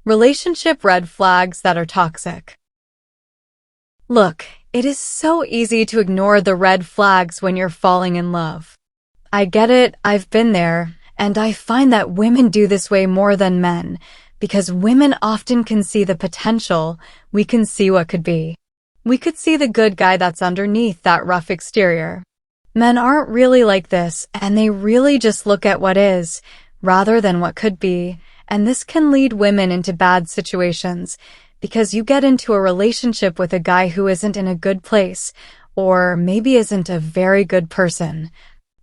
Relationship red flags that are toxic. Look, it is so easy to ignore the red flags when you're falling in love. I get it, I've been there, and I find that women do this way more than men, because women often can see the potential, we can see what could be. We could see the good guy that's underneath that rough exterior. Men aren't really like this, and they really just look at what is, rather than what could be, and this can lead women into bad situations, because you get into a relationship with a guy who isn't in a good place, or maybe isn't a very good person.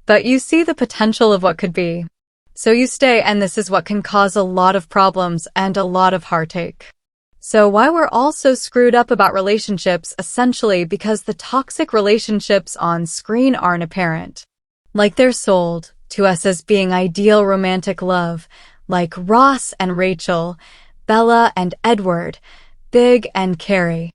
But you see the potential of what could be. So you stay, and this is what can cause a lot of problems and a lot of heartache. So why we're all so screwed up about relationships, essentially because the toxic relationships on screen aren't apparent. Like they're sold to us as being ideal romantic love, like Ross and Rachel, Bella and Edward, Big and Carrie.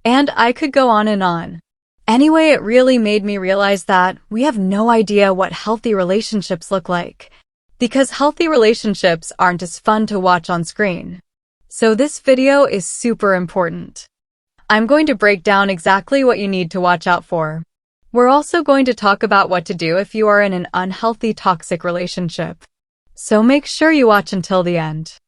And I could go on and on. Anyway, it really made me realize that we have no idea what healthy relationships look like. Because healthy relationships aren't as fun to watch on screen. So this video is super important. I'm going to break down exactly what you need to watch out for. We're also going to talk about what to do if you are in an unhealthy toxic relationship. So make sure you watch until the end.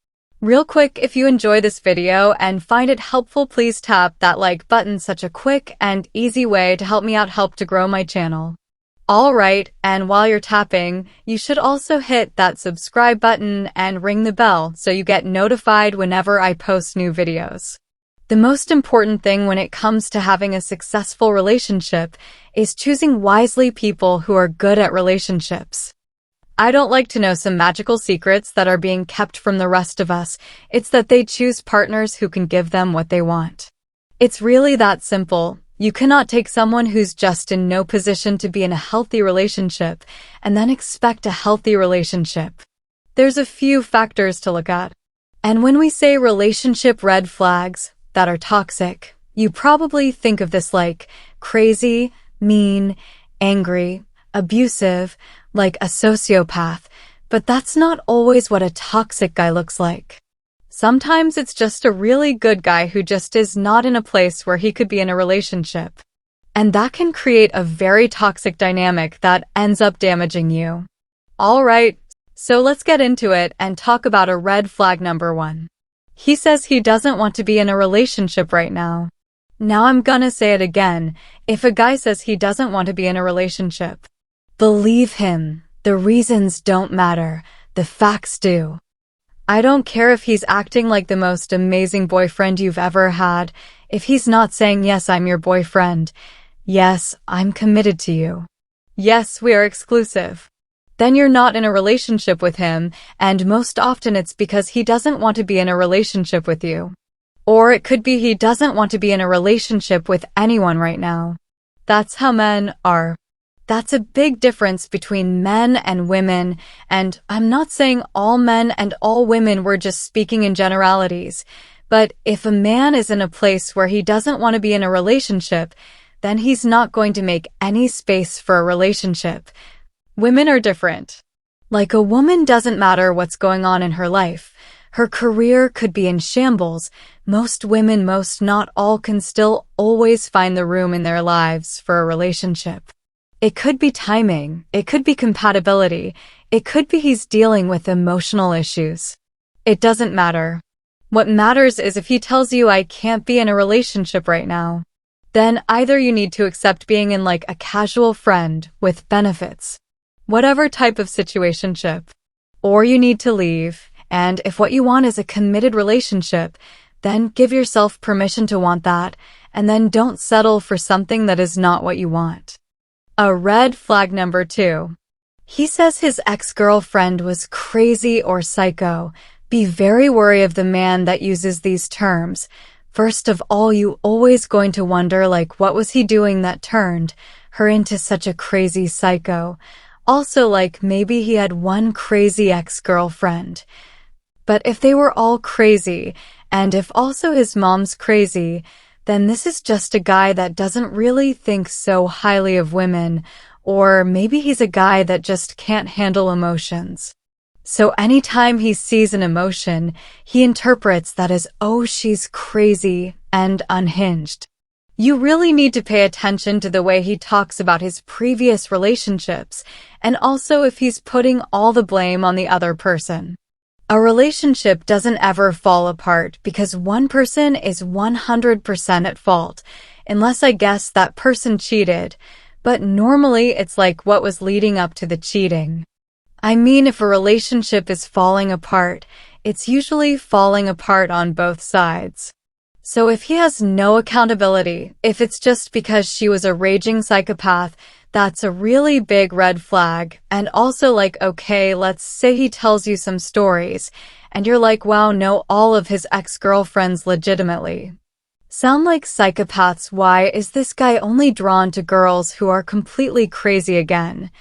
Real quick, if you enjoy this video and find it helpful, please tap that like button. Such a quick and easy way to help me out, help to grow my channel. Alright, and while you're tapping, you should also hit that subscribe button and ring the bell so you get notified whenever I post new videos. The most important thing when it comes to having a successful relationship is choosing wisely people who are good at relationships. I don't like to know some magical secrets that are being kept from the rest of us. It's that they choose partners who can give them what they want. It's really that simple. You cannot take someone who's just in no position to be in a healthy relationship and then expect a healthy relationship. There's a few factors to look at. And when we say relationship red flags that are toxic, you probably think of this like crazy, mean, angry, abusive, like a sociopath, but that's not always what a toxic guy looks like. Sometimes it's just a really good guy who just is not in a place where he could be in a relationship. And that can create a very toxic dynamic that ends up damaging you. Alright, so let's get into it and talk about a red flag number 1. He says he doesn't want to be in a relationship right now. Now I'm gonna say it again. If a guy says he doesn't want to be in a relationship, believe him. The reasons don't matter. The facts do. I don't care if he's acting like the most amazing boyfriend you've ever had, if he's not saying, yes, I'm your boyfriend. Yes, I'm committed to you. Yes, we are exclusive. Then you're not in a relationship with him, and most often it's because he doesn't want to be in a relationship with you. Or it could be he doesn't want to be in a relationship with anyone right now. That's how men are. That's a big difference between men and women, and I'm not saying all men and all women, we're just speaking in generalities. But if a man is in a place where he doesn't want to be in a relationship, then he's not going to make any space for a relationship. Women are different. Like a woman doesn't matter what's going on in her life. Her career could be in shambles. Most women, most not all, can still always find the room in their lives for a relationship. It could be timing, it could be compatibility, it could be he's dealing with emotional issues. It doesn't matter. What matters is if he tells you I can't be in a relationship right now, then either you need to accept being in like a casual friend with benefits, whatever type of situationship, or you need to leave, and if what you want is a committed relationship, then give yourself permission to want that, and then don't settle for something that is not what you want. A red flag number 2. He says his ex-girlfriend was crazy or psycho. Be very wary of the man that uses these terms. First of all, you always going to wonder like what was he doing that turned her into such a crazy psycho. Also, like maybe he had one crazy ex-girlfriend. But if they were all crazy, and if also his mom's crazy, then this is just a guy that doesn't really think so highly of women, or maybe he's a guy that just can't handle emotions. So anytime he sees an emotion, he interprets that as, oh, she's crazy and unhinged. You really need to pay attention to the way he talks about his previous relationships, and also if he's putting all the blame on the other person. A relationship doesn't ever fall apart because one person is 100% at fault, unless I guess that person cheated, but normally it's like what was leading up to the cheating. I mean, if a relationship is falling apart, it's usually falling apart on both sides. So if he has no accountability, if it's just because she was a raging psychopath, that's a really big red flag. And also like, okay, let's say he tells you some stories, and you're like, wow, know all of his ex-girlfriends legitimately. Sound like psychopaths. Why is this guy only drawn to girls who are completely crazy again?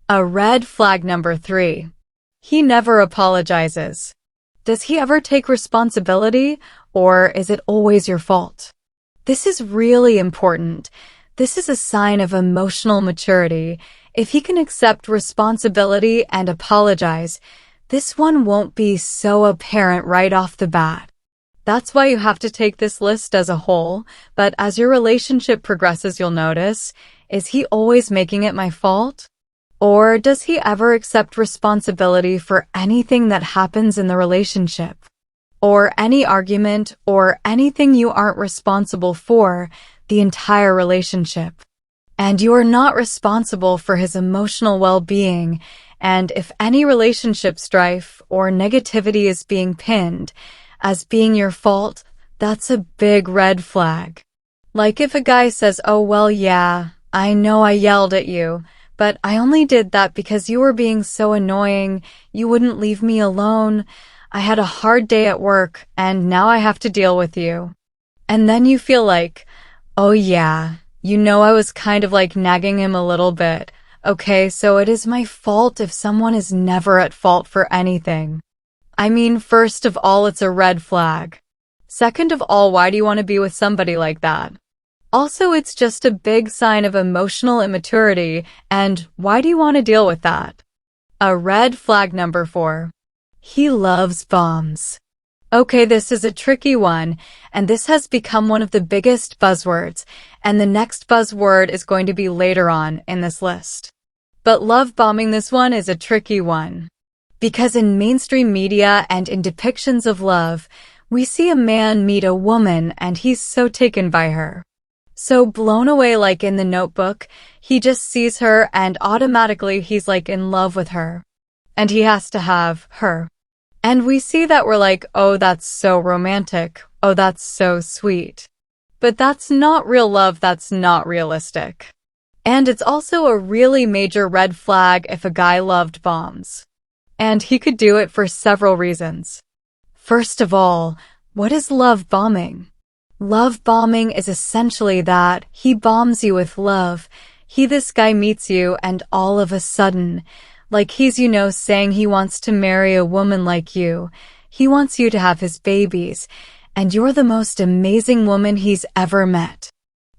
A red flag number 3. He never apologizes. Does he ever take responsibility, or is it always your fault? This is really important. This is a sign of emotional maturity. If he can accept responsibility and apologize, this one won't be so apparent right off the bat. That's why you have to take this list as a whole, but as your relationship progresses, you'll notice, is he always making it my fault? Or does he ever accept responsibility for anything that happens in the relationship? Or any argument or anything you aren't responsible for the entire relationship? And you are not responsible for his emotional well-being, and if any relationship strife or negativity is being pinned as being your fault, that's a big red flag. Like if a guy says, oh well yeah, I know I yelled at you, but I only did that because you were being so annoying, you wouldn't leave me alone, I had a hard day at work, and now I have to deal with you. And then you feel like, oh yeah, you know I was kind of like nagging him a little bit. Okay, so it is my fault if someone is never at fault for anything. I mean, first of all, it's a red flag. Second of all, why do you want to be with somebody like that? Also, it's just a big sign of emotional immaturity, and why do you want to deal with that? A red flag number 4. He loves bombs. Okay, this is a tricky one, and this has become one of the biggest buzzwords, and the next buzzword is going to be later on in this list. But love bombing, this one is a tricky one. Because in mainstream media and in depictions of love, we see a man meet a woman and he's so taken by her. So blown away, like in The Notebook, he just sees her and automatically he's like in love with her. And he has to have her. And we see that we're like, oh, that's so romantic. Oh, that's so sweet. But that's not real love, that's not realistic. And it's also a really major red flag if a guy loved bombs. And he could do it for several reasons. First of all, what is love bombing? Love bombing is essentially that he bombs you with love. This guy meets you and all of a sudden, like he's, saying he wants to marry a woman like you. He wants you to have his babies, and you're the most amazing woman he's ever met.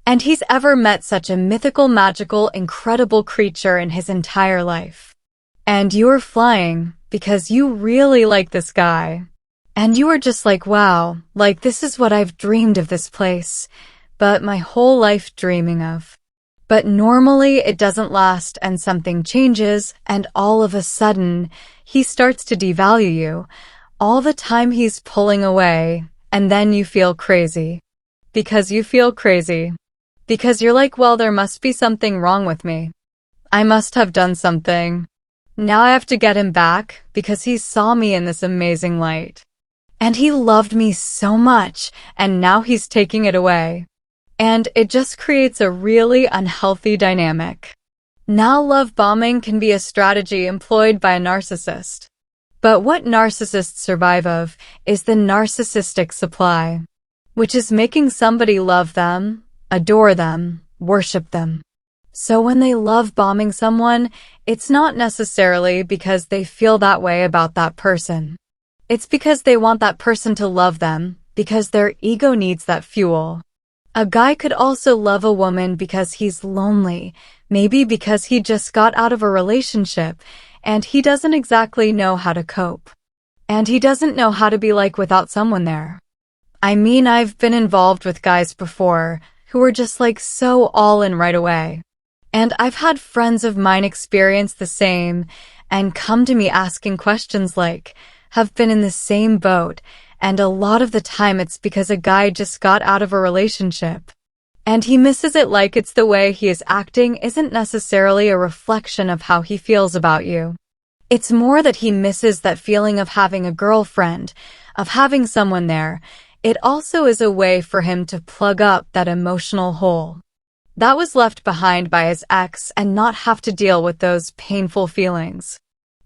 And he's ever met such a mythical, magical, incredible creature in his entire life. And you're flying because you really like this guy. And you are just like, wow, like this is what I've dreamed of, this place, but my whole life dreaming of. But normally it doesn't last and something changes and all of a sudden he starts to devalue you. All the time he's pulling away and then you feel crazy. Because you feel crazy. Because you're like, well, there must be something wrong with me. I must have done something. Now I have to get him back because he saw me in this amazing light. And he loved me so much, and now he's taking it away. And it just creates a really unhealthy dynamic. Now love bombing can be a strategy employed by a narcissist. But what narcissists survive of is the narcissistic supply, which is making somebody love them, adore them, worship them. So when they love bombing someone, it's not necessarily because they feel that way about that person. It's because they want that person to love them, because their ego needs that fuel. A guy could also love a woman because he's lonely, maybe because he just got out of a relationship, and he doesn't exactly know how to cope. And he doesn't know how to be like without someone there. I mean, I've been involved with guys before who were just like so all in right away. And I've had friends of mine experience the same and come to me asking questions like, have been in the same boat, and a lot of the time it's because a guy just got out of a relationship. And he misses it like it's the way he is acting isn't necessarily a reflection of how he feels about you. It's more that he misses that feeling of having a girlfriend, of having someone there. It also is a way for him to plug up that emotional hole that was left behind by his ex and not have to deal with those painful feelings.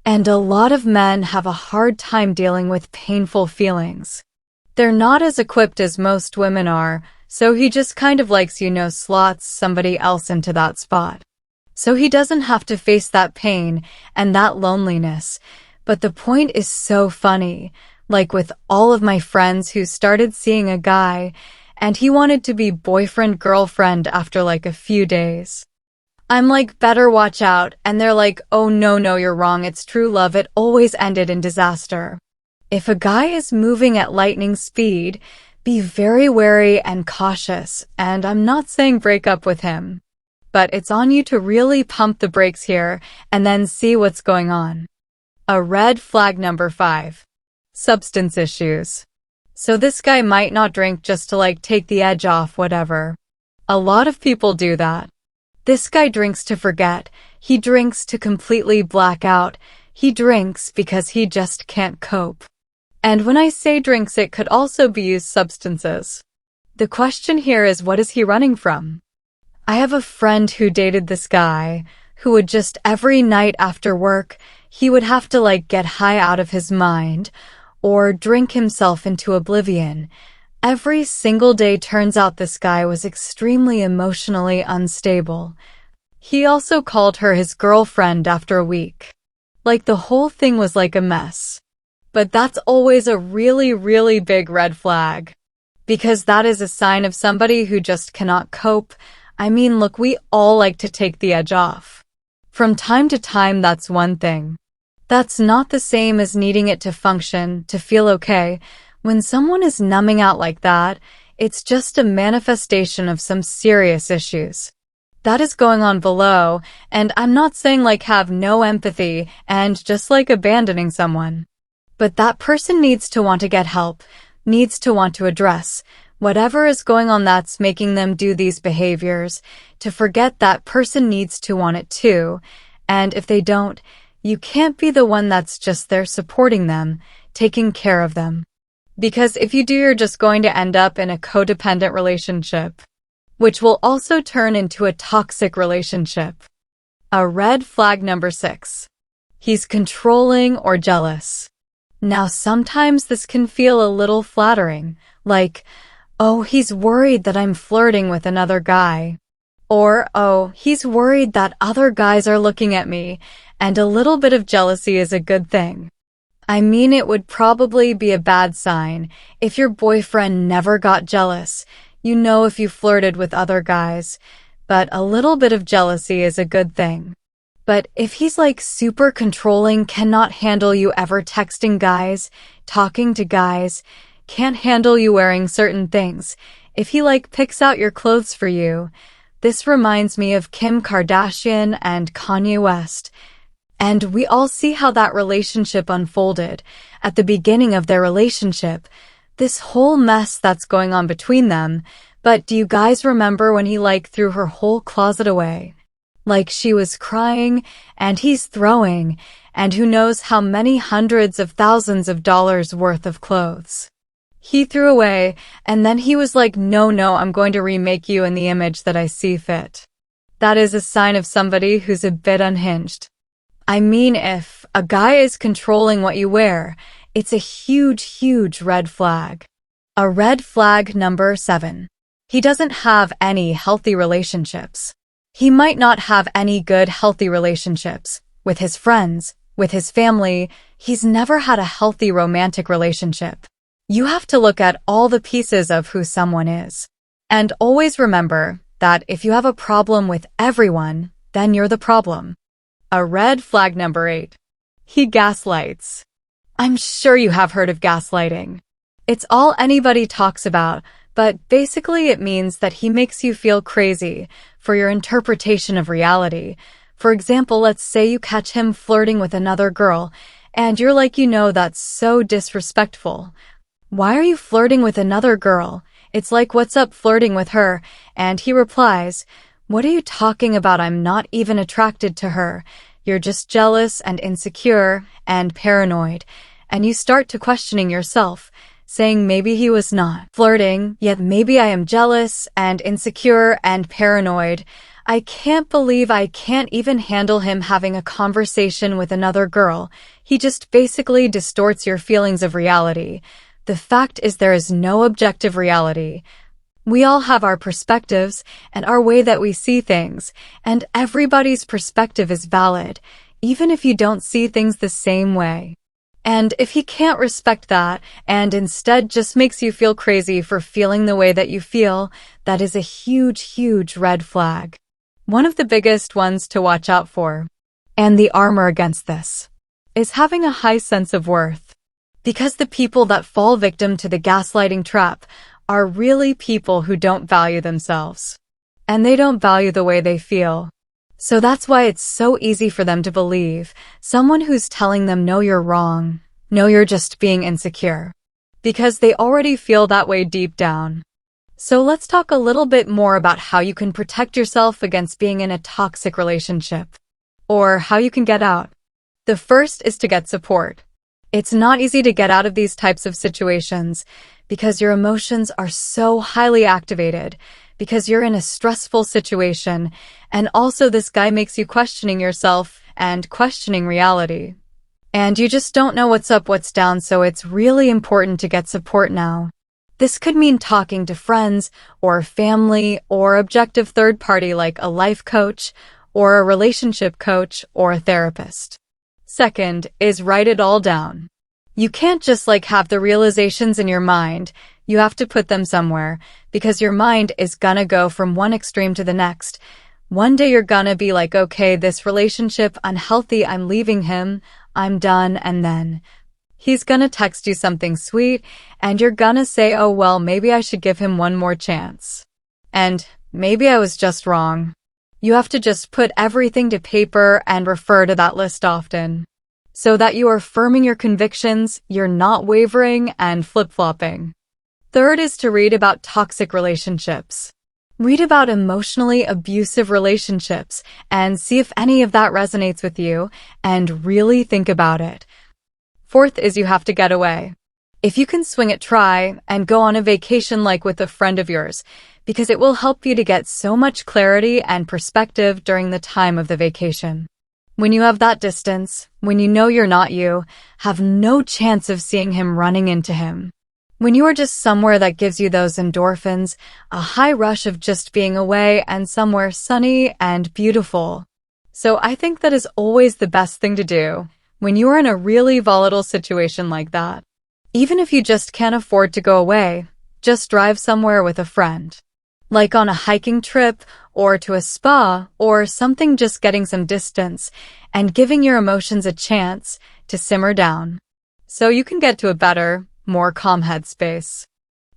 And a lot of men have a hard time dealing with painful feelings. They're not as equipped as most women are, so he just kind of likes, slots somebody else into that spot. So he doesn't have to face that pain and that loneliness. But the point is so funny, like with all of my friends who started seeing a guy, and he wanted to be boyfriend-girlfriend after like a few days. I'm like, better watch out, and they're like, oh no, you're wrong, it's true love, it always ended in disaster. If a guy is moving at lightning speed, be very wary and cautious, and I'm not saying break up with him. But it's on you to really pump the brakes here and then see what's going on. A red flag number 5. Substance issues. So this guy might not drink just to like take the edge off whatever. A lot of people do that. This guy drinks to forget. He drinks to completely black out. He drinks because he just can't cope. And when I say drinks, it could also be used substances. The question here is, what is he running from? I have a friend who dated this guy who would just every night after work, he would have to like get high out of his mind or drink himself into oblivion. Every single day. Turns out this guy was extremely emotionally unstable. He also called her his girlfriend after a week. Like the whole thing was like a mess. But that's always a really big red flag. Because that is a sign of somebody who just cannot cope. I mean, look, we all like to take the edge off. From time to time, that's one thing. That's not the same as needing it to function, to feel okay. When someone is numbing out like that, it's just a manifestation of some serious issues that is going on below, and I'm not saying like have no empathy and just like abandoning someone. But that person needs to want to get help, needs to want to address whatever is going on that's making them do these behaviors. To forget that person needs to want it too, and if they don't, you can't be the one that's just there supporting them, taking care of them. Because if you do, you're just going to end up in a codependent relationship, which will also turn into a toxic relationship. A red flag number 6. He's controlling or jealous. Now, sometimes this can feel a little flattering, like, oh, he's worried that I'm flirting with another guy. Or, oh, he's worried that other guys are looking at me, and a little bit of jealousy is a good thing. I mean, it would probably be a bad sign if your boyfriend never got jealous, if you flirted with other guys, but a little bit of jealousy is a good thing. But if he's like super controlling, cannot handle you ever texting guys, talking to guys, can't handle you wearing certain things, if he like picks out your clothes for you, this reminds me of Kim Kardashian and Kanye West. And we all see how that relationship unfolded. At the beginning of their relationship, this whole mess that's going on between them. But do you guys remember when he like threw her whole closet away? Like she was crying, and he's throwing, and who knows how many hundreds of thousands of dollars worth of clothes he threw away, and then he was like, no, I'm going to remake you in the image that I see fit. That is a sign of somebody who's a bit unhinged. I mean, if a guy is controlling what you wear, it's a huge red flag. A red flag number 7. He doesn't have any healthy relationships. He might not have any good healthy relationships with his friends, with his family. He's never had a healthy romantic relationship. You have to look at all the pieces of who someone is. And always remember that if you have a problem with everyone, then you're the problem. A red flag number 8. He gaslights. I'm sure you have heard of gaslighting. It's all anybody talks about, but basically it means that he makes you feel crazy for your interpretation of reality. For example, let's say you catch him flirting with another girl, and you're like, that's so disrespectful. Why are you flirting with another girl? It's like, what's up flirting with her? And he replies, what are you talking about? I'm not even attracted to her. You're just jealous and insecure and paranoid. And you start to questioning yourself, saying maybe he was not flirting, yet maybe I am jealous and insecure and paranoid. I can't believe I can't even handle him having a conversation with another girl. He just basically distorts your feelings of reality. The fact is there is no objective reality. We all have our perspectives and our way that we see things, and everybody's perspective is valid, even if you don't see things the same way. And if he can't respect that and instead just makes you feel crazy for feeling the way that you feel, that is a huge, huge red flag. One of the biggest ones to watch out for, and the armor against this, is having a high sense of worth. Because the people that fall victim to the gaslighting trap are really people who don't value themselves. And they don't value the way they feel. So that's why it's so easy for them to believe someone who's telling them, no, you're wrong. No, you're just being insecure. Because they already feel that way deep down. So let's talk a little bit more about how you can protect yourself against being in a toxic relationship, or how you can get out. The first is to get support. It's not easy to get out of these types of situations because your emotions are so highly activated, because you're in a stressful situation, and also this guy makes you questioning yourself and questioning reality. And you just don't know what's up, what's down, so it's really important to get support now. This could mean talking to friends or family or objective third party like a life coach or a relationship coach or a therapist. Second is write it all down. You can't just have the realizations in your mind. You have to put them somewhere because your mind is gonna go from one extreme to the next. One day you're gonna be like, okay, this relationship unhealthy, I'm leaving him, I'm done, and then he's gonna text you something sweet, and you're gonna say, oh well, maybe I should give him one more chance. And maybe I was just wrong. You have to just put everything to paper and refer to that list often, so that you are firming your convictions, you're not wavering and flip-flopping. Third is to read about toxic relationships. Read about emotionally abusive relationships and see if any of that resonates with you, and really think about it. Fourth is you have to get away. If you can swing it, try and go on a vacation like with a friend of yours, because it will help you to get so much clarity and perspective during the time of the vacation. When you have that distance, when you know you're not you, have no chance of seeing him running into him. When you are just somewhere that gives you those endorphins, a high rush of just being away and somewhere sunny and beautiful. So I think that is always the best thing to do when you are in a really volatile situation like that. Even if you just can't afford to go away, just drive somewhere with a friend. Like on a hiking trip or to a spa or something, just getting some distance and giving your emotions a chance to simmer down so you can get to a better, more calm headspace.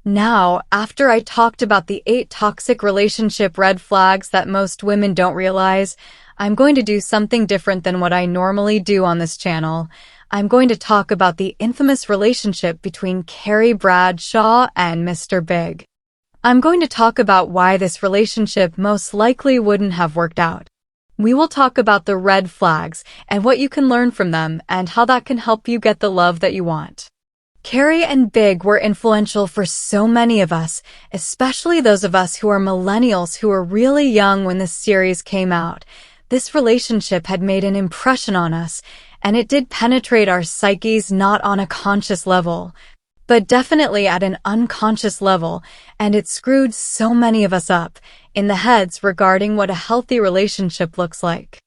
Now, after I talked about the 8 toxic relationship red flags that most women don't realize, I'm going to do something different than what I normally do on this channel. I'm going to talk about the infamous relationship between Carrie Bradshaw and Mr. Big. I'm going to talk about why this relationship most likely wouldn't have worked out. We will talk about the red flags and what you can learn from them and how that can help you get the love that you want. Carrie and Big were influential for so many of us, especially those of us who are millennials who were really young when this series came out. This relationship had made an impression on us, and it did penetrate our psyches, not on a conscious level, but definitely at an unconscious level, and it screwed so many of us up in the heads regarding what a healthy relationship looks like.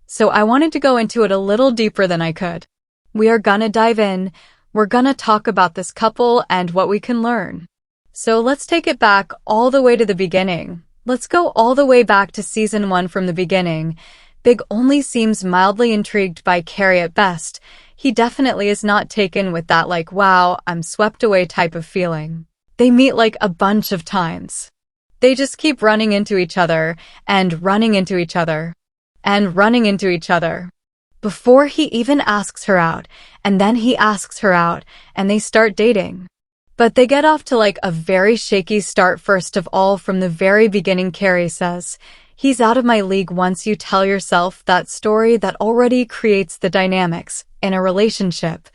So I wanted to go into it a little deeper than I could. We are gonna dive in. We're gonna talk about this couple and what we can learn. So let's take it back all the way to the beginning. Let's go all the way back to season 1 from the beginning. Big only seems mildly intrigued by Carrie at best. he definitely is not taken with that like, wow, I'm swept away type of feeling. They meet like a bunch of times. They just keep running into each other, and running into each other, and running into each other, before he even asks her out, and then he asks her out, and they start dating. But they get off to like a very shaky start. First of all, from the very beginning, Carrie says, "He's out of my league." Once you tell yourself that story, that already creates the dynamics in a relationship.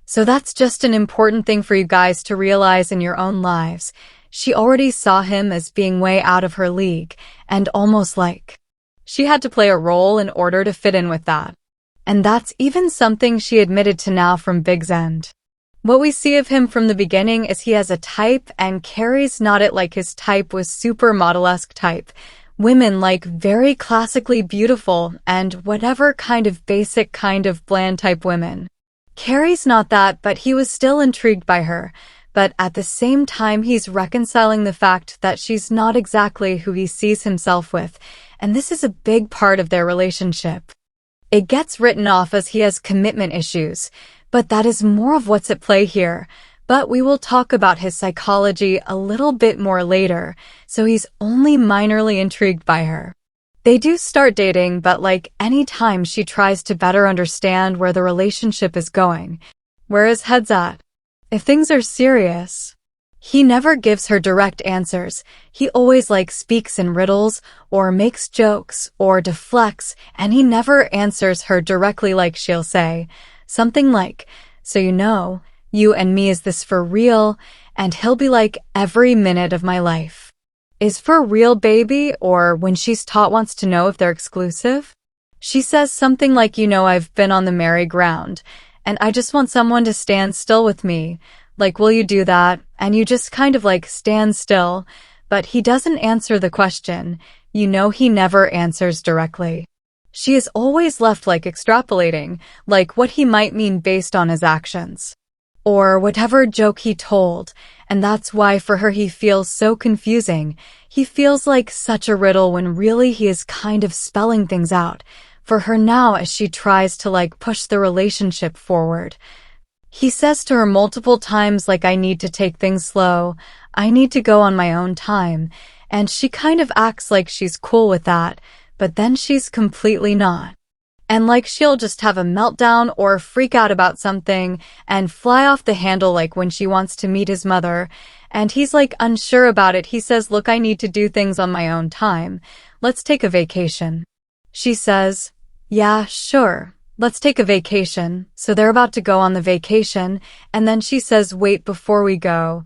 So that's just an important thing for you guys to realize in your own lives. She already saw him as being way out of her league, and almost like she had to play a role in order to fit in with that. And that's even something she admitted to now from Big's end. What we see of him from the beginning is he has a type, and Carrie's not it. Like his type was supermodel-esque type. Women like very classically beautiful and whatever kind of basic kind of bland type women. Carrie's not that, but he was still intrigued by her. But at the same time, he's reconciling the fact that she's not exactly who he sees himself with. And this is a big part of their relationship. It gets written off as he has commitment issues, but that is more of what's at play here. But we will talk about his psychology a little bit more later, so he's only minorly intrigued by her. They do start dating, but like any time she tries to better understand where the relationship is going, where his head's at. If things are serious, he never gives her direct answers. He always like speaks in riddles or makes jokes or deflects, and he never answers her directly. Like she'll say something like, "So you and me, is this for real?" And he'll be like, "Every minute of my life is for real, baby." Or when she's taught wants to know if they're exclusive, she says something like, "I've been on the merry-go-round, and I just want someone to stand still with me. Like, will you do that?" And you just kind of like stand still. But he doesn't answer the question. He never answers directly. She is always left like extrapolating, like what he might mean based on his actions, or whatever joke he told. And that's why for her he feels so confusing. He feels like such a riddle when really he is kind of spelling things out for her now as she tries to like push the relationship forward. He says to her multiple times like, "I need to take things slow. I need to go on my own time." And she kind of acts like she's cool with that, but then she's completely not. And like she'll just have a meltdown or freak out about something and fly off the handle, like when she wants to meet his mother. And he's like unsure about it. He says, "Look, I need to do things on my own time. Let's take a vacation." She says, "Yeah, sure. Let's take a vacation." So they're about to go on the vacation, and then she says, "Wait, before we go,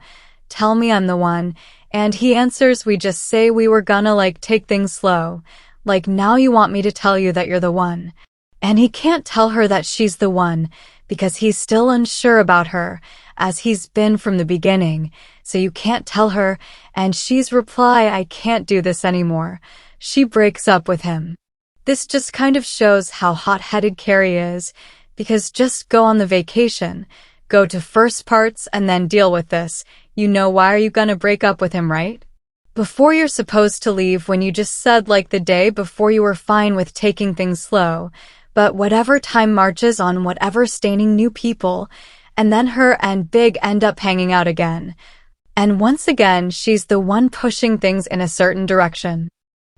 tell me I'm the one." And he answers, "We just say we were gonna like take things slow. Like now you want me to tell you that you're the one." And he can't tell her that she's the one because he's still unsure about her, as he's been from the beginning. So you can't tell her, and she's reply, "I can't do this anymore." She breaks up with him. This just kind of shows how hot-headed Carrie is, because just go on the vacation, go to first parts, and then deal with this. Why are you gonna break up with him, right? Before you're supposed to leave, when you just said like the day before you were fine with taking things slow. But whatever time marches on, whatever staining new people, and then her and Big end up hanging out again. And once again, she's the one pushing things in a certain direction.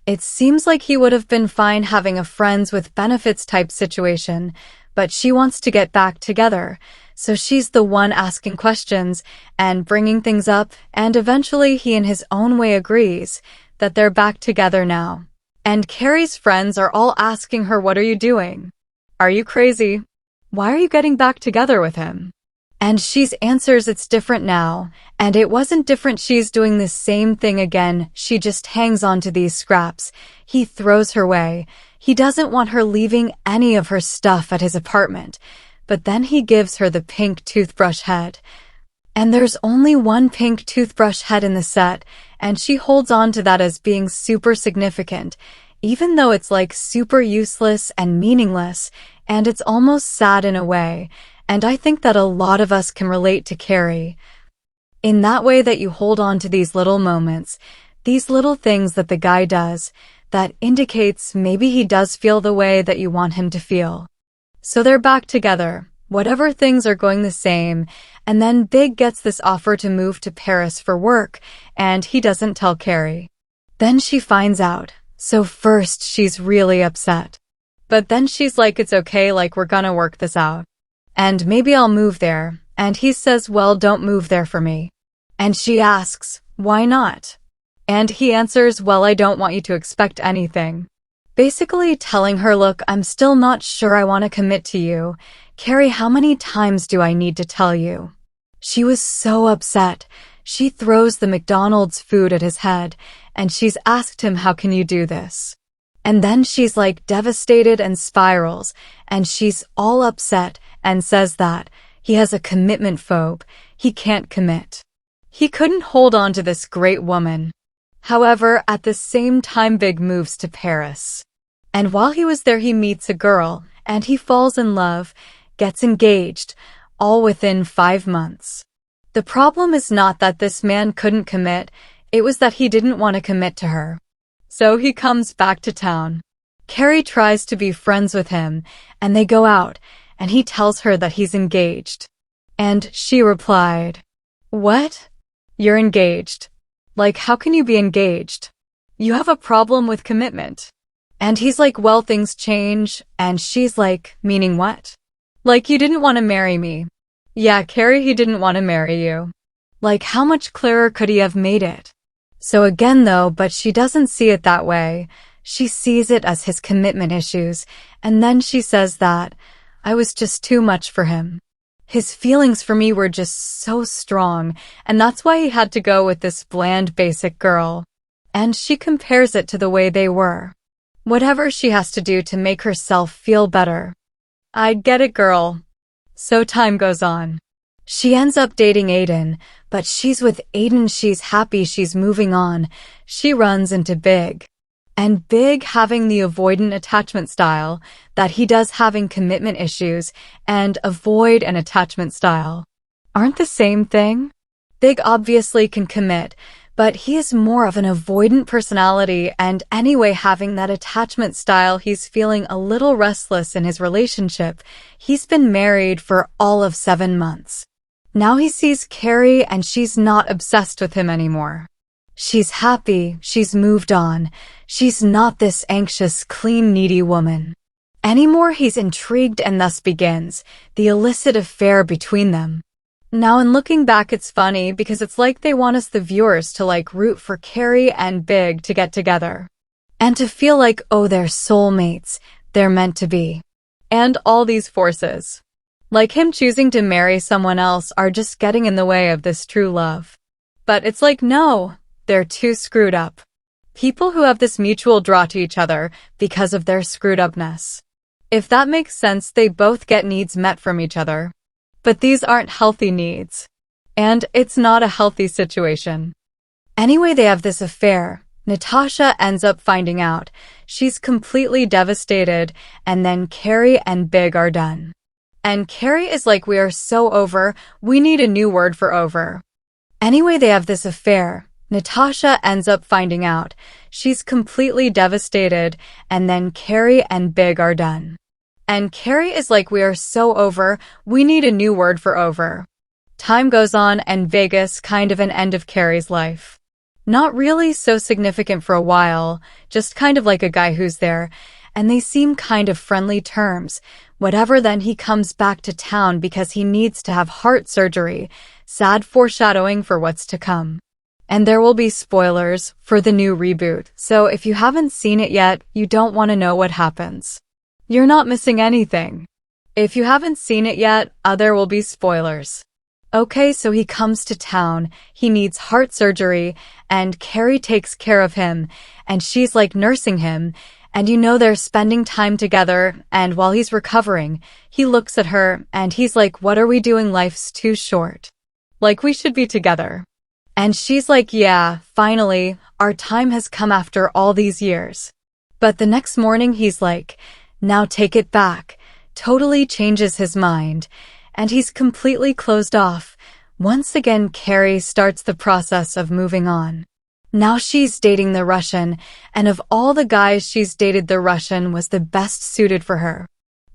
It seems like he would have been fine having a friends with benefits type situation, but she wants to get back together. So she's the one asking questions and bringing things up, and eventually he in his own way agrees that they're back together now. And Carrie's friends are all asking her, "What are you doing? Are you crazy? Why are you getting back together with him?" And she answers, "It's different now." And it wasn't different. She's doing the same thing again. She just hangs on to these scraps. He throws her away. He doesn't want her leaving any of her stuff at his apartment. But then he gives her the pink toothbrush head. And there's only one pink toothbrush head in the set, and she holds on to that as being super significant, even though it's like super useless and meaningless, and it's almost sad in a way. And I think that a lot of us can relate to Carrie in that way, that you hold on to these little moments, these little things that the guy does, that indicates maybe he does feel the way that you want him to feel. So they're back together. Whatever things are going the same, and then Big gets this offer to move to Paris for work, and he doesn't tell Carrie. Then she finds out, so first she's really upset. But then she's like, it's okay, like we're gonna work this out. And maybe I'll move there, and he says, well, don't move there for me. And she asks, why not? And he answers, well, I don't want you to expect anything. Basically telling her, look, I'm still not sure I want to commit to you. Carrie, how many times do I need to tell you? She was so upset. She throws the McDonald's food at his head, and she's asked him, how can you do this? And then she's like devastated and spirals, and she's all upset and says that he has a commitment phobe. He can't commit. He couldn't hold on to this great woman. However, at the same time, Big moves to Paris. And while he was there, he meets a girl, and he falls in love, gets engaged, all within 5 months. The problem is not that this man couldn't commit, it was that he didn't want to commit to her. So he comes back to town. Carrie tries to be friends with him, and they go out, and he tells her that he's engaged. And she replied, what? You're engaged? Like, how can you be engaged? You have a problem with commitment. And he's like, well, things change. And she's like, meaning what? Like, you didn't want to marry me. Yeah, Carrie, he didn't want to marry you. Like, how much clearer could he have made it? So again though, but she doesn't see it that way. She sees it as his commitment issues. And then she says that I was just too much for him. His feelings for me were just so strong, and that's why he had to go with this bland, basic girl. And she compares it to the way they were. Whatever she has to do to make herself feel better. I get it, girl. So time goes on. She ends up dating Aiden, but she's with Aiden, she's happy, she's moving on. She runs into Big. And Big, having the avoidant attachment style, that he does having commitment issues, and avoid an attachment style, aren't the same thing? Big obviously can commit, but he is more of an avoidant personality, and anyway, having that attachment style, he's feeling a little restless in his relationship. He's been married for all of 7 months. Now he sees Carrie, and she's not obsessed with him anymore. She's happy, she's moved on. She's not this anxious, clean, needy woman. Anymore, he's intrigued, and thus begins the illicit affair between them. Now, in looking back, it's funny because it's like they want us, the viewers, to like root for Carrie and Big to get together. And to feel like, oh, they're soulmates, they're meant to be. And all these forces, like him choosing to marry someone else, are just getting in the way of this true love. But it's like, no, they're too screwed up. People who have this mutual draw to each other because of their screwed upness. If that makes sense, they both get needs met from each other. But these aren't healthy needs. And it's not a healthy situation. Anyway, they have this affair. Natasha ends up finding out. She's completely devastated, and then Carrie and Big are done. And Carrie is like, we are so over, we need a new word for over. Anyway, they have this affair. Natasha ends up finding out. She's completely devastated, and then Carrie and Big are done. And Carrie is like, we are so over, we need a new word for over. Time goes on, and Vegas, kind of an end of Carrie's life. Not really so significant for a while, just kind of like a guy who's there, and they seem kind of friendly terms. Whatever, then he comes back to town because he needs to have heart surgery. Sad foreshadowing for what's to come. And there will be spoilers for the new reboot, so if you haven't seen it yet, you don't want to know what happens. You're not missing anything. If you haven't seen it yet, there will be spoilers. Okay, so he comes to town, he needs heart surgery, and Carrie takes care of him, and she's like nursing him, and you know they're spending time together, and while he's recovering, he looks at her, and he's like, what are we doing? Life's too short. Like, we should be together. And she's like, yeah, finally, our time has come after all these years. But the next morning he's like, now take it back, totally changes his mind, and he's completely closed off. Once again, Carrie starts the process of moving on. Now she's dating the Russian, and of all the guys she's dated, the Russian was the best suited for her.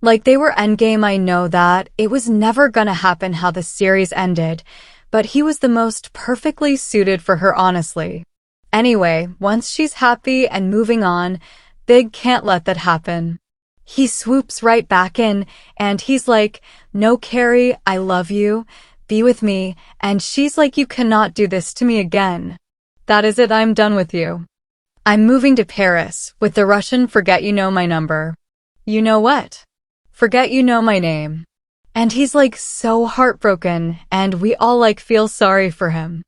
Like they were endgame. I know that. It was never gonna happen how the series ended, but he was the most perfectly suited for her, honestly. Anyway, once she's happy and moving on, Big can't let that happen. He swoops right back in, and he's like, "No, Carrie, I love you. Be with me." And she's like, "You cannot do this to me again. That is it, I'm done with you. I'm moving to Paris with the Russian forget you know my number. You know what? Forget you know my name." And he's like so heartbroken, and we all like feel sorry for him.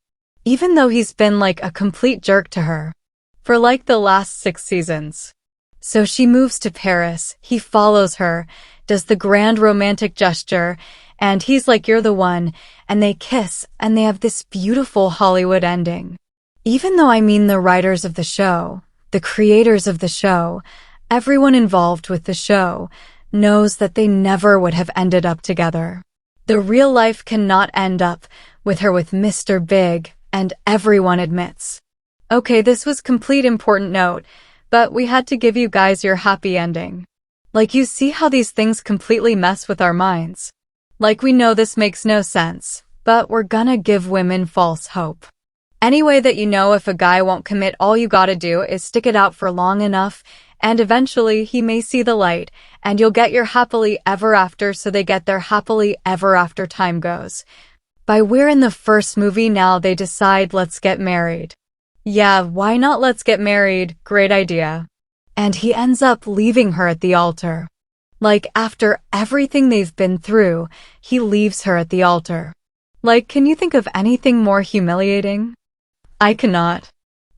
Even though he's been like a complete jerk to her for like the last 6 seasons. So she moves to Paris, he follows her, does the grand romantic gesture, and he's like, "You're the one," and they kiss, and they have this beautiful Hollywood ending. Even though the writers of the show, the creators of the show, everyone involved with the show, knows that they never would have ended up together. The real life cannot end up with her with Mr. Big, and everyone admits. Okay, this was complete important note, but we had to give you guys your happy ending. Like you see how these things completely mess with our minds. Like we know this makes no sense, but we're gonna give women false hope. Any way that you know if a guy won't commit, all you gotta do is stick it out for long enough, and eventually he may see the light, and you'll get your happily ever after. So they get their happily ever after. Time goes by. We're in the first movie now. They decide, let's get married. Yeah, why not? Let's get married. Great idea. And he ends up leaving her at the altar. Like after everything they've been through, he leaves her at the altar. Like, can you think of anything more humiliating? I cannot.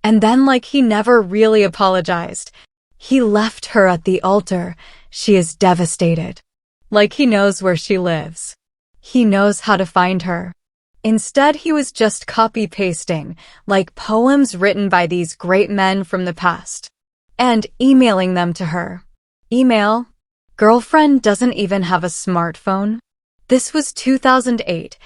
And then like he never really apologized. He left her at the altar. She is devastated. Like he knows where she lives. He knows how to find her. Instead, he was just copy-pasting, like poems written by these great men from the past, and emailing them to her. Email? Girlfriend doesn't even have a smartphone? This was 2008.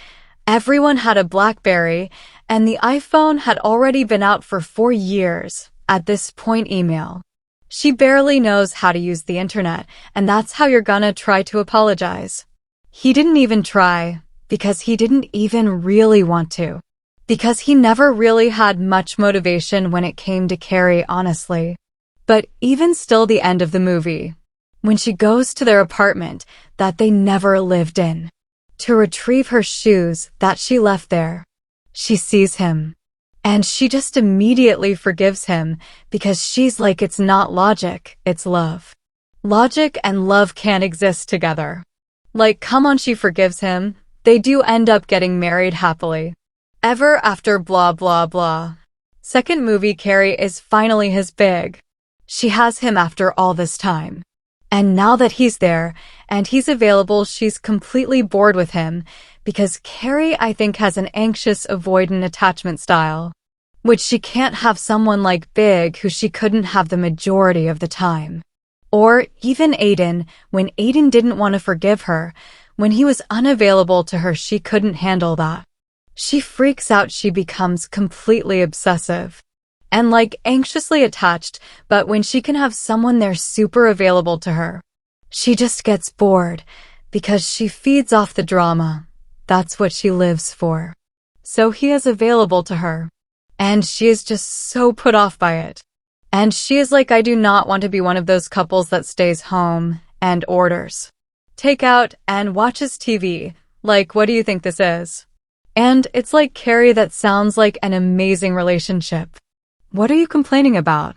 Everyone had a BlackBerry, and the iPhone had already been out for 4 years. At this point, email. She barely knows how to use the internet, and that's how you're gonna try to apologize. He didn't even try, because he didn't even really want to. Because he never really had much motivation when it came to Carrie, honestly. But even still, the end of the movie, when she goes to their apartment that they never lived in, to retrieve her shoes that she left there, she sees him. And she just immediately forgives him because she's like, it's not logic, it's love. Logic and love can't exist together. Like, come on, she forgives him. They do end up getting married happily ever after, blah, blah, blah. Second movie, Carrie is finally his Big. She has him after all this time. And now that he's there and he's available, she's completely bored with him because Carrie, I think, has an anxious, avoidant attachment style, which she can't have someone like Big who she couldn't have the majority of the time. Or even Aiden, when Aiden didn't want to forgive her, when he was unavailable to her, she couldn't handle that. She freaks out, she becomes completely obsessive and like anxiously attached, but when she can have someone there super available to her, she just gets bored because she feeds off the drama. That's what she lives for. So he is available to her, and she is just so put off by it. And she is like, I do not want to be one of those couples that stays home and orders takeout and watches TV. Like, what do you think this is? And it's like, Carrie, that sounds like an amazing relationship. What are you complaining about?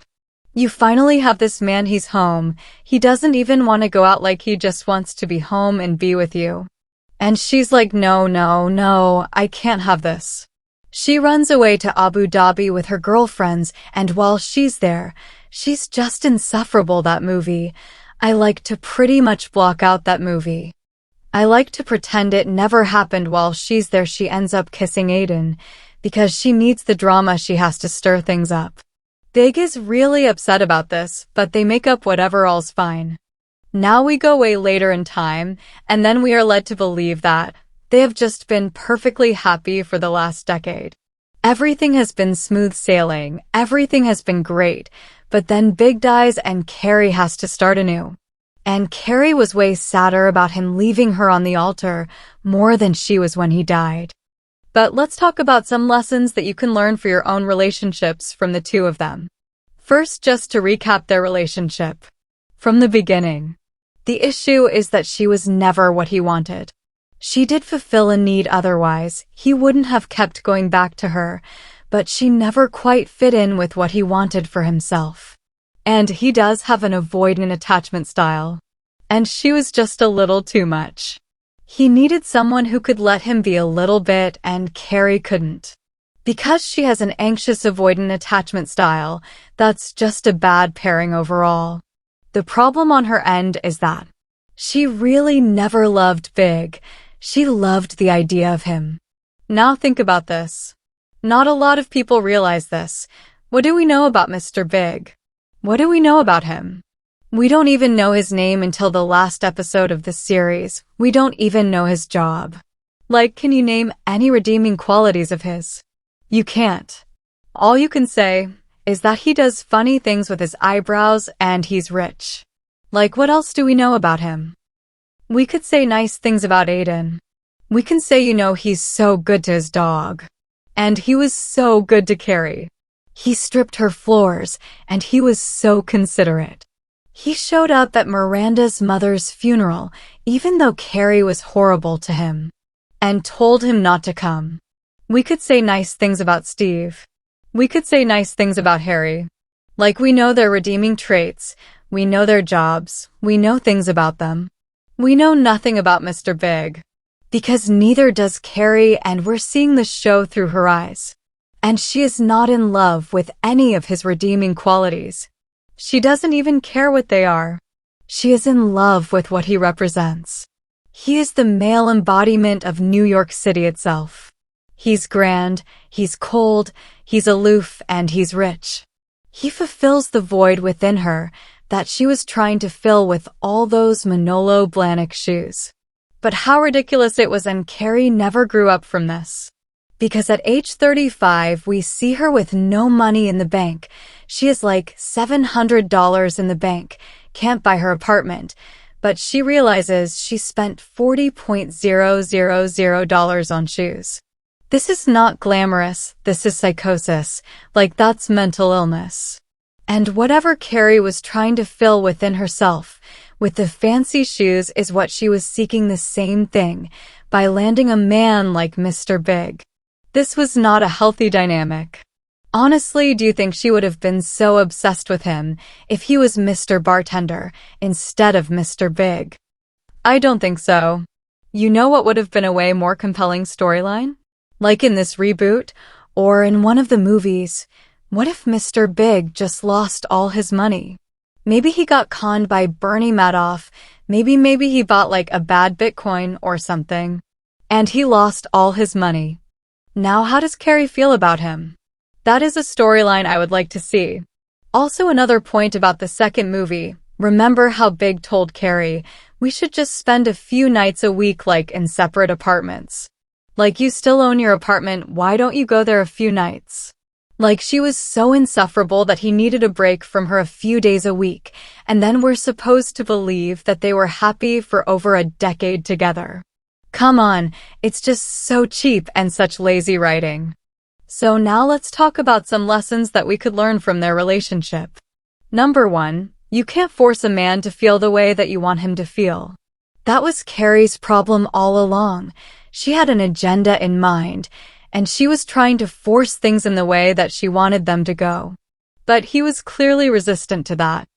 You finally have this man, he's home. He doesn't even want to go out, like he just wants to be home and be with you. And she's like, no, no, no, I can't have this. She runs away to Abu Dhabi with her girlfriends, and while she's there, she's just insufferable. That movie. I like to pretty much block out that movie. I like to pretend it never happened. While she's there, she ends up kissing Aiden because she needs the drama. She has to stir things up. Big is really upset about this, but they make up whatever, all's fine. Now we go way later in time, and then we are led to believe that they have just been perfectly happy for the last decade. Everything has been smooth sailing, everything has been great, but then Big dies and Carrie has to start anew. And Carrie was way sadder about him leaving her on the altar more than she was when he died. But let's talk about some lessons that you can learn for your own relationships from the two of them. First, just to recap their relationship. From the beginning, the issue is that she was never what he wanted. She did fulfill a need otherwise. He wouldn't have kept going back to her, but she never quite fit in with what he wanted for himself. And he does have an avoidant attachment style. And she was just a little too much. He needed someone who could let him be a little bit, and Carrie couldn't. Because she has an anxious avoidant attachment style, that's just a bad pairing overall. The problem on her end is that she really never loved Big. She loved the idea of him. Now think about this. Not a lot of people realize this. What do we know about Mr. Big? What do we know about him? We don't even know his name until the last episode of this series. We don't even know his job. Like, can you name any redeeming qualities of his? You can't. All you can say is that he does funny things with his eyebrows and he's rich. Like, what else do we know about him? We could say nice things about Aiden. We can say, he's so good to his dog. And he was so good to Carrie. He stripped her floors, and he was so considerate. He showed up at Miranda's mother's funeral, even though Carrie was horrible to him, and told him not to come. We could say nice things about Steve. We could say nice things about Harry. Like, we know their redeeming traits, we know their jobs, we know things about them. We know nothing about Mr. Big. Because neither does Carrie, and we're seeing the show through her eyes. And she is not in love with any of his redeeming qualities. She doesn't even care what they are. She is in love with what he represents. He is the male embodiment of New York City itself. He's grand, he's cold, he's aloof, and he's rich. He fulfills the void within her that she was trying to fill with all those Manolo Blahnik shoes. But how ridiculous it was, and Carrie never grew up from this. Because at age 35, we see her with no money in the bank. She is like $700 in the bank, can't buy her apartment, but she realizes she spent $40,000 on shoes. This is not glamorous, this is psychosis, like that's mental illness. And whatever Carrie was trying to fill within herself, with the fancy shoes, is what she was seeking the same thing, by landing a man like Mr. Big. This was not a healthy dynamic. Honestly, do you think she would have been so obsessed with him if he was Mr. Bartender instead of Mr. Big? I don't think so. You know what would have been a way more compelling storyline? Like in this reboot, or in one of the movies, what if Mr. Big just lost all his money? Maybe he got conned by Bernie Madoff, maybe he bought like a bad Bitcoin or something, and he lost all his money. Now how does Carrie feel about him? That is a storyline I would like to see. Also, another point about the second movie, remember how Big told Carrie, we should just spend a few nights a week like in separate apartments. Like, you still own your apartment, why don't you go there a few nights? Like, she was so insufferable that he needed a break from her a few days a week, and then we're supposed to believe that they were happy for over a decade together. Come on, it's just so cheap and such lazy writing. So now let's talk about some lessons that we could learn from their relationship. Number 1, you can't force a man to feel the way that you want him to feel. That was Carrie's problem all along. She had an agenda in mind, and she was trying to force things in the way that she wanted them to go. But he was clearly resistant to that.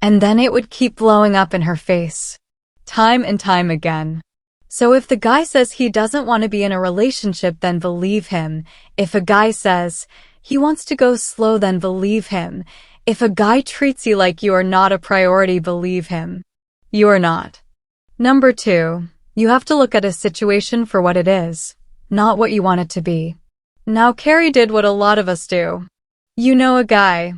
And then it would keep blowing up in her face. Time and time again. So if the guy says he doesn't want to be in a relationship, then believe him. If a guy says he wants to go slow, then believe him. If a guy treats you like you are not a priority, believe him. You are not. Number 2, you have to look at a situation for what it is, not what you want it to be. Now, Carrie did what a lot of us do. You know a guy.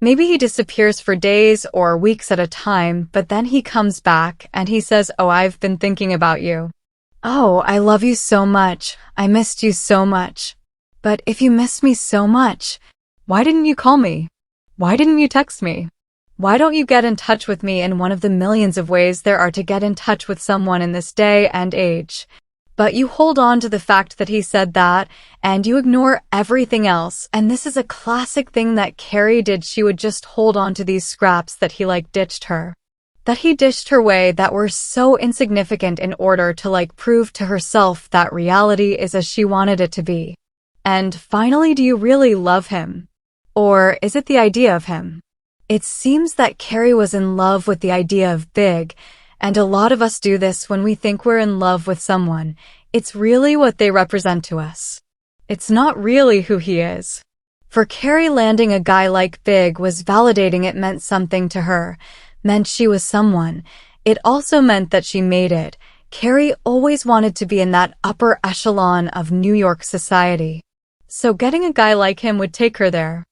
Maybe he disappears for days or weeks at a time, but then he comes back and he says, "Oh, I've been thinking about you. Oh, I love you so much. I missed you so much." But if you miss me so much, why didn't you call me? Why didn't you text me? Why don't you get in touch with me in one of the millions of ways there are to get in touch with someone in this day and age? But you hold on to the fact that he said that, and you ignore everything else, and this is a classic thing that Carrie did. She would just hold on to these scraps that he ditched her. That he dished her way that were so insignificant in order to prove to herself that reality is as she wanted it to be. And finally, do you really love him? Or is it the idea of him? It seems that Carrie was in love with the idea of Big, and a lot of us do this when we think we're in love with someone. It's really what they represent to us. It's not really who he is. For Carrie, landing a guy like Big was validating. It meant something to her, meant she was someone. It also meant that she made it. Carrie always wanted to be in that upper echelon of New York society. So getting a guy like him would take her there.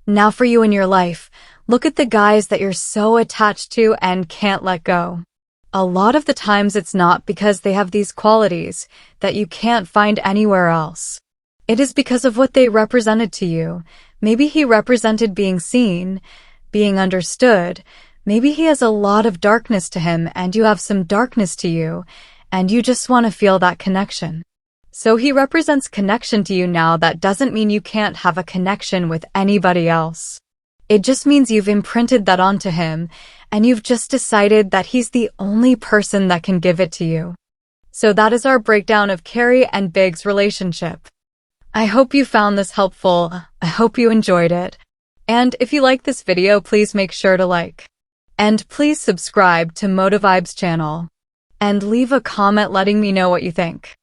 Now for you in your life, look at the guys that you're so attached to and can't let go. A lot of the times it's not because they have these qualities that you can't find anywhere else. It is because of what they represented to you. Maybe he represented being seen, being understood. Maybe he has a lot of darkness to him and you have some darkness to you, and you just want to feel that connection. So he represents connection to you now. That doesn't mean you can't have a connection with anybody else. It just means you've imprinted that onto him, and you've just decided that he's the only person that can give it to you. So that is our breakdown of Carrie and Big's relationship. I hope you found this helpful. I hope you enjoyed it. And if you like this video, please make sure to like. And please subscribe to Motivibes channel. And leave a comment letting me know what you think.